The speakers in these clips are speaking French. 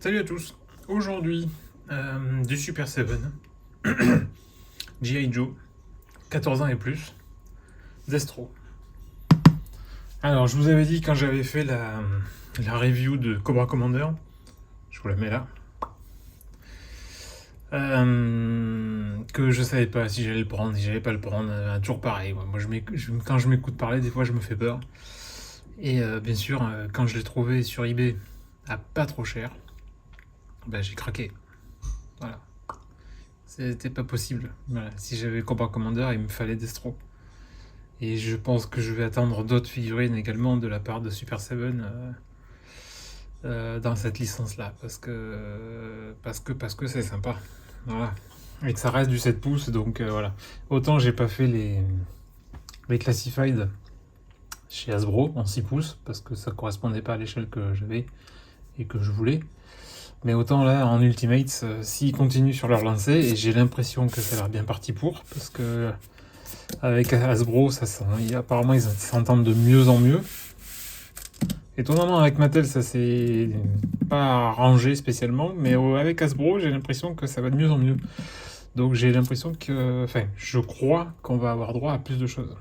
Salut à tous. Aujourd'hui, du Super 7, G.I. Joe, 14 ans et plus, Destro. Alors, je vous avais dit quand j'avais fait la review de Cobra Commander, je vous la mets là, que je savais pas si j'allais le prendre, si j'allais pas le prendre, toujours pareil. Moi, quand je m'écoute parler, des fois je me fais peur. Et bien sûr, quand je l'ai trouvé sur eBay à pas trop cher, ben, j'ai craqué. Voilà. C'était pas possible. Voilà. Si j'avais Cobra Commander, il me fallait Destro. Et je pense que je vais attendre d'autres figurines également de la part de Super 7 dans cette licence-là. Parce que c'est sympa. Voilà. Et que ça reste du 7 pouces, donc voilà. Autant j'ai pas fait les Classified chez Hasbro en 6 pouces, parce que ça correspondait pas à l'échelle que j'avais et que je voulais. Mais autant là, en Ultimates, s'ils continuent sur leur lancée, et j'ai l'impression que ça a l'air bien parti pour, parce que avec Hasbro, apparemment ils s'entendent de mieux en mieux. Étonnamment, avec Mattel, ça s'est pas arrangé spécialement, mais avec Hasbro, j'ai l'impression que ça va de mieux en mieux. Donc j'ai l'impression que... Enfin, je crois qu'on va avoir droit à plus de choses.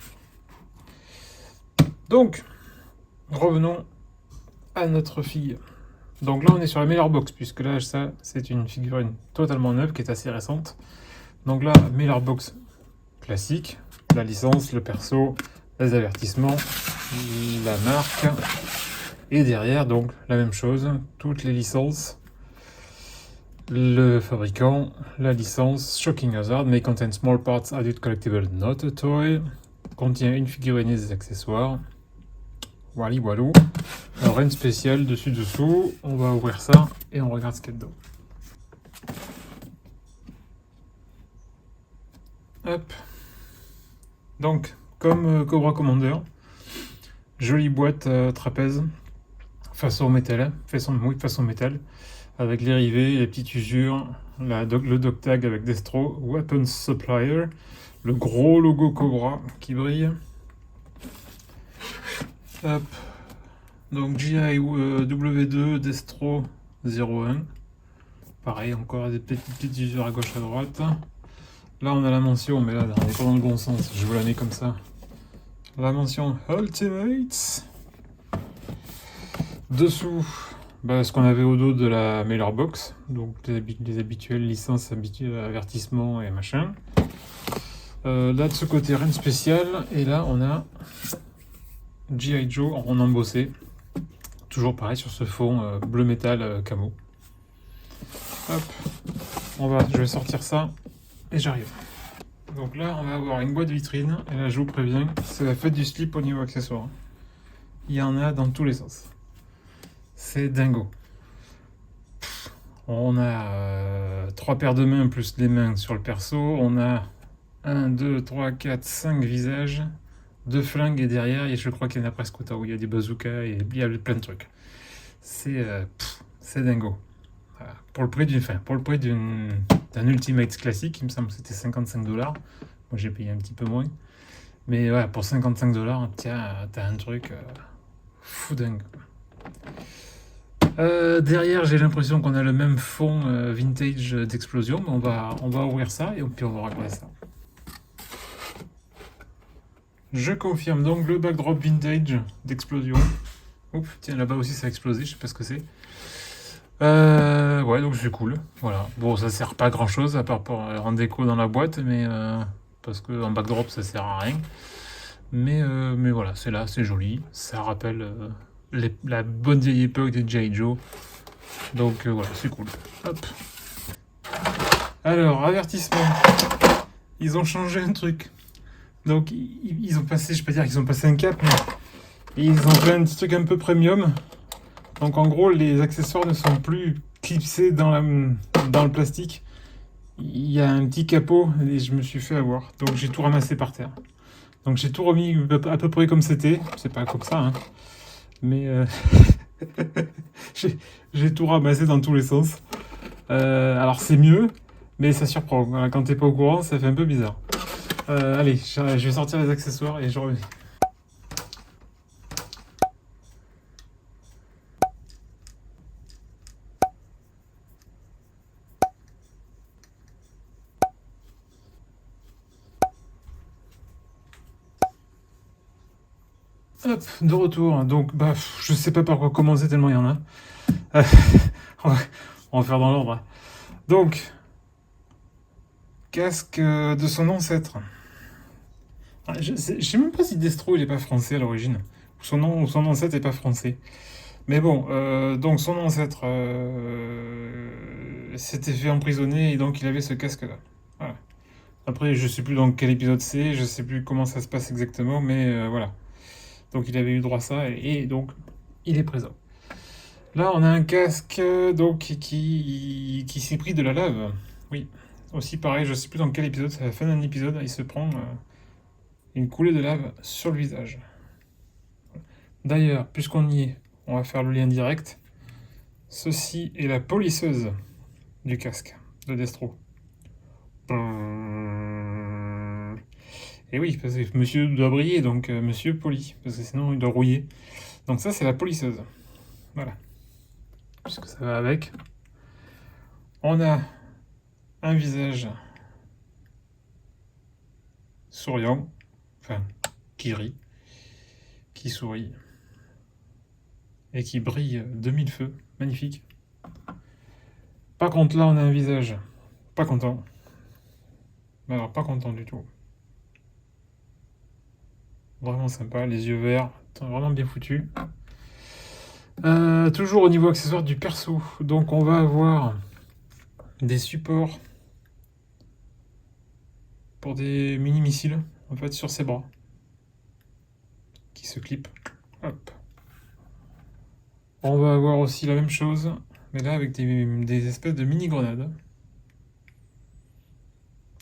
Donc, revenons à notre fille. Donc là, on est sur la meilleure box, puisque là, ça, c'est une figurine totalement neuve, qui est assez récente. Donc là, meilleure box classique, la licence, le perso, les avertissements, la marque, et derrière, donc, la même chose, toutes les licences, le fabricant, la licence, Shocking Hazard, may contain small parts added collectible, not a toy, contient une figurine et des accessoires. Wally walou. Alors, une spéciale dessus-dessous, on va ouvrir ça et on regarde ce qu'il y a dedans. Hop. Donc, comme Cobra Commander, jolie boîte trapèze, façon métal, façon métal, avec les rivets, les petites usures, le dock tag avec Destro, Weapons Supplier, le gros logo Cobra qui brille. Hop. Donc GI W2 Destro 01. Pareil, encore des petites usures à gauche à droite. Là, on a la mention, mais là, on n'est pas dans le bon sens. Je vous la mets comme ça. La mention Ultimates. Dessous, ce qu'on avait au dos de la Mailer Box. Donc, les habituelles licences, avertissements et machin. Là, de ce côté, rien de spécial. Et là, on a G.I. Joe en embossé. Toujours pareil sur ce fond bleu métal camo. Hop. Je vais sortir ça. Et j'arrive. Donc là, on va avoir une boîte vitrine. Et là, je vous préviens, c'est la fête du slip au niveau accessoire. Il y en a dans tous les sens. C'est dingo. On a 3 paires de mains plus les mains sur le perso. On a 1, 2, 3, 4, 5 visages. 2 flingues et derrière, je crois qu'il y en a presque autant. Il y a des bazookas et il y a plein de trucs. C'est dingo. Voilà. Pour le prix d'un Ultimate classique, il me semble que c'était 55$. Moi j'ai payé un petit peu moins. Mais voilà, pour 55$, tiens, t'as un truc fou dingue. Derrière, j'ai l'impression qu'on a le même fond vintage d'Explosion. On va ouvrir ça et puis on va regarder ça. Je confirme donc le backdrop vintage d'Explosion. Ouf, tiens, là-bas aussi ça a explosé, je sais pas ce que c'est. Ouais, donc c'est cool. Voilà. Bon, ça sert pas à grand chose à part pour en déco dans la boîte, mais parce que en backdrop ça sert à rien. Mais voilà, c'est là, c'est joli. Ça rappelle la bonne vieille époque des G.I. Joe. Donc voilà, c'est cool. Hop. Alors, avertissement. Ils ont changé un truc. Donc, ils ont passé, je peux dire qu'ils ont passé un cap, mais ils ont fait un petit truc un peu premium. Donc, en gros, les accessoires ne sont plus clipsés dans le plastique. Il y a un petit capot et je me suis fait avoir. Donc, j'ai tout ramassé par terre. Donc, j'ai tout remis à peu près comme c'était. C'est pas comme ça, hein. Mais j'ai tout ramassé dans tous les sens. Alors, c'est mieux, mais ça surprend. Voilà, quand t'es pas au courant, ça fait un peu bizarre. Allez, je vais sortir les accessoires et je reviens. Hop, de retour. Donc, bah, je sais pas par quoi commencer tellement il y en a. Euh, on, va, on va faire dans l'ordre. Donc, casque de son ancêtre. Ah, je sais même pas si Destro il est pas français à l'origine. Son ancêtre est pas français. Mais bon, donc son ancêtre s'était fait emprisonner et donc il avait ce casque-là. Voilà. Après, je sais plus dans quel épisode c'est, je sais plus comment ça se passe exactement, mais voilà. Donc il avait eu droit à ça et donc il est présent. Là, on a un casque donc qui s'est pris de la lave. Oui. Aussi pareil, je sais plus dans quel épisode, c'est à la fin d'un épisode, il se prend une coulée de lave sur le visage. D'ailleurs, puisqu'on y est, on va faire le lien direct. Ceci est la polisseuse du casque de Destro. Et oui, parce que monsieur doit briller, donc monsieur poli, parce que sinon il doit rouiller. Donc ça, c'est la polisseuse. Voilà. Puisque ça va avec. On a un visage souriant, enfin, qui rit, qui sourit, et qui brille de mille feux. Magnifique. Par contre, là, on a un visage pas content. Alors, pas content du tout. Vraiment sympa, les yeux verts, vraiment bien foutu. Toujours au niveau accessoire du perso. Donc, on va avoir des supports pour des mini-missiles, en fait, sur ses bras. Qui se clippent. Hop. On va avoir aussi la même chose, mais là avec des espèces de mini-grenades.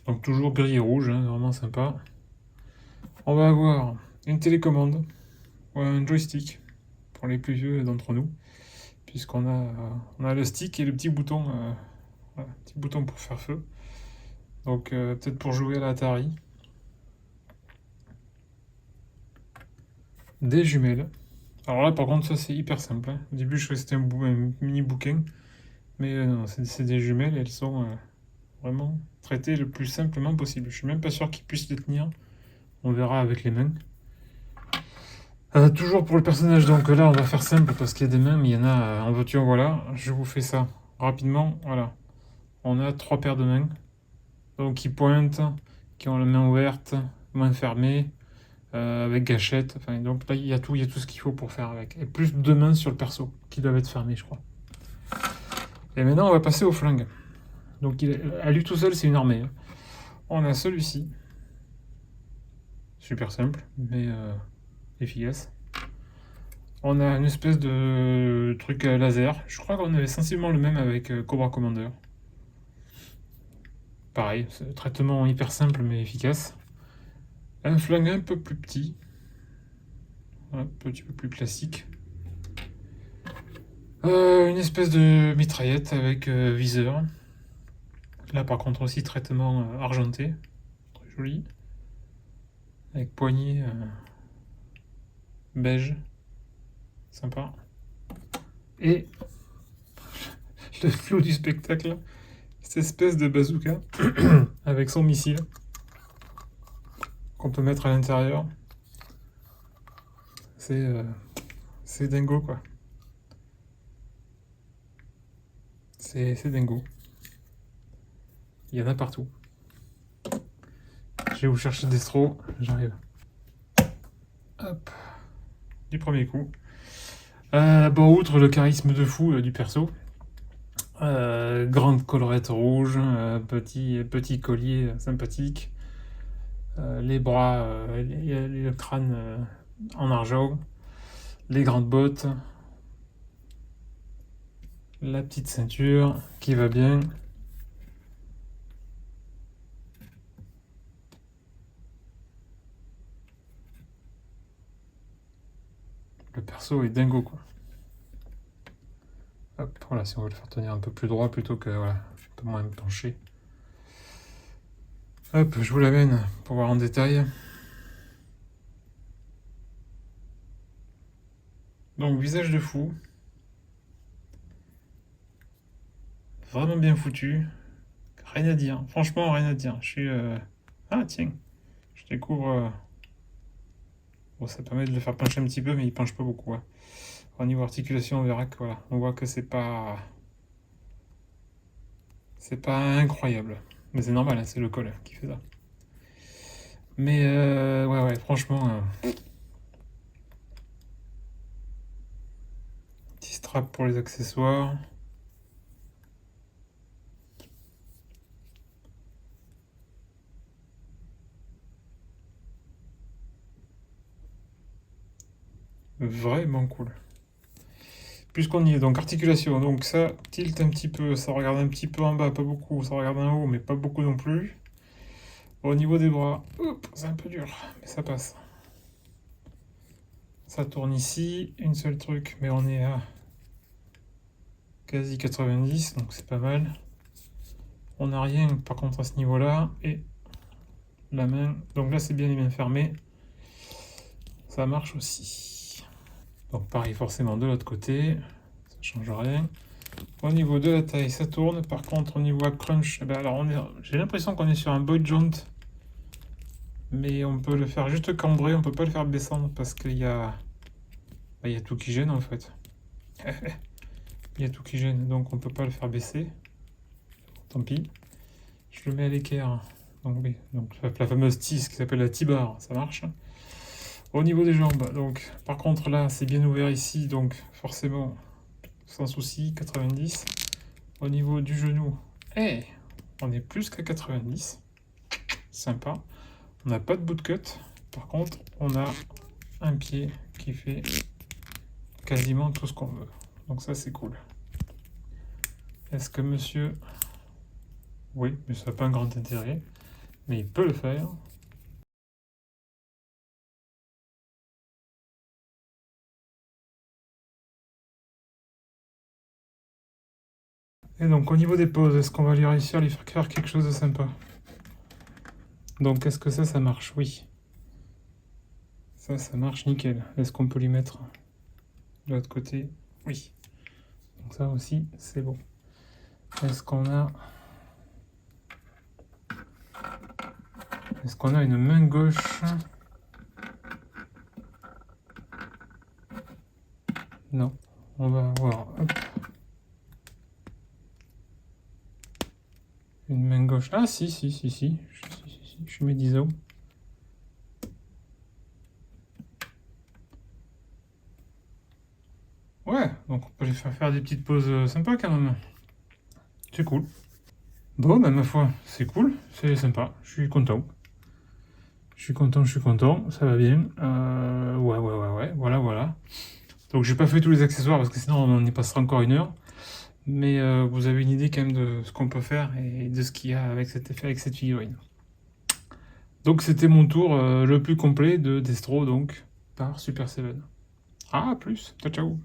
Donc toujours gris et rouge, hein, vraiment sympa. On va avoir une télécommande, ou un joystick, pour les plus vieux d'entre nous, puisqu'on a le stick et le petit bouton, voilà, petit bouton pour faire feu. Donc peut-être pour jouer à l'Atari. Des jumelles. Alors là par contre ça c'est hyper simple. Hein. Au début je croyais que c'était un mini bouquin, mais non, c'est des jumelles et elles sont vraiment traitées le plus simplement possible. Je suis même pas sûr qu'ils puissent les tenir. On verra avec les mains. Toujours pour le personnage, donc là on va faire simple parce qu'il y a des mains, mais il y en a en voiture, voilà. Je vous fais ça rapidement, voilà. On a 3 paires de mains, donc qui pointent, qui ont la main ouverte, main fermée, avec gâchette. Enfin, donc là il y a tout ce qu'il faut pour faire avec. Et plus 2 mains sur le perso, qui doivent être fermées, je crois. Et maintenant on va passer au flingue. Donc à lui tout seul c'est une armée. Hein. On a celui-ci, super simple, mais efficace. On a une espèce de truc laser. Je crois qu'on avait sensiblement le même avec Cobra Commander. Pareil, c'est un traitement hyper simple mais efficace. Un flingue un peu plus petit. Un petit peu plus classique. Une espèce de mitraillette avec viseur. Là par contre aussi traitement argenté. Très joli. Avec poignée beige. Sympa. Et le flou du spectacle, cette espèce de bazooka avec son missile qu'on peut mettre à l'intérieur. C'est dingo quoi. C'est dingo. Il y en a partout. Je vais vous chercher Destro, j'arrive. Hop. Du premier coup. Bon, outre le charisme de fou du perso, grande collerette rouge, petit collier sympathique, les bras, le crâne en argent, les grandes bottes, la petite ceinture qui va bien. Le perso est dingo quoi. Hop, voilà, si on veut le faire tenir un peu plus droit plutôt que voilà, un peu moins penché. Hop, je vous l'amène pour voir en détail. Donc, visage de fou. Vraiment bien foutu. Rien à dire. Franchement, rien à dire. Je suis. Ah, tiens. Je découvre Bon, ça permet de le faire pencher un petit peu, mais il penche pas beaucoup. Ouais. Au niveau articulation, on verra que voilà, on voit que c'est pas incroyable. Mais c'est normal, hein, c'est le col qui fait ça. Mais ouais, franchement, petit strap pour les accessoires. Vraiment cool. Puisqu'on y est, donc articulation, donc ça tilt un petit peu, ça regarde un petit peu en bas, pas beaucoup, ça regarde en haut, mais pas beaucoup non plus. Au niveau des bras, c'est un peu dur, mais ça passe. Ça tourne ici, une seule truc, mais on est à quasi 90, donc c'est pas mal. On n'a rien par contre à ce niveau-là, et la main, donc là c'est bien fermé, ça marche aussi. Donc pareil forcément de l'autre côté, ça change rien. Au niveau de la taille, ça tourne. Par contre, au niveau crunch, eh ben alors j'ai l'impression qu'on est sur un boy joint, mais on peut le faire juste cambrer, on peut pas le faire descendre parce qu'il y a, il y a tout qui gêne en fait. Il y a tout qui gêne, donc on peut pas le faire baisser. Tant pis. Je le mets à l'équerre. Donc oui, donc la fameuse tisse qui s'appelle la T-bar, ça marche. Au niveau des jambes, donc par contre là c'est bien ouvert ici, donc forcément sans souci, 90. Au niveau du genou, on est plus qu'à 90. Sympa. On n'a pas de bootcut. Par contre, on a un pied qui fait quasiment tout ce qu'on veut. Donc ça, c'est cool. Est-ce que monsieur... Oui, mais ça n'a pas un grand intérêt. Mais il peut le faire. Et donc, au niveau des poses, est-ce qu'on va lui réussir à lui faire quelque chose de sympa? Donc, est-ce que ça marche? Oui. Ça marche nickel. Est-ce qu'on peut lui mettre de l'autre côté? Oui. Donc ça aussi, c'est bon. Est-ce qu'on a... Est-ce qu'on a une main gauche? Non. On va voir. Hop. Une main gauche. Ah si. Je suis médiso. Ouais, donc on peut les faire des petites pauses sympas quand même. C'est cool. Bon, bah ma foi, c'est cool, c'est sympa, je suis content. Je suis content, ça va bien. Ouais, voilà. Donc j'ai pas fait tous les accessoires parce que sinon on y passera encore 1 heure. Mais vous avez une idée quand même de ce qu'on peut faire et de ce qu'il y a avec cette figurine. Donc c'était mon tour le plus complet de Destro donc par Super 7. Ah, plus, ciao.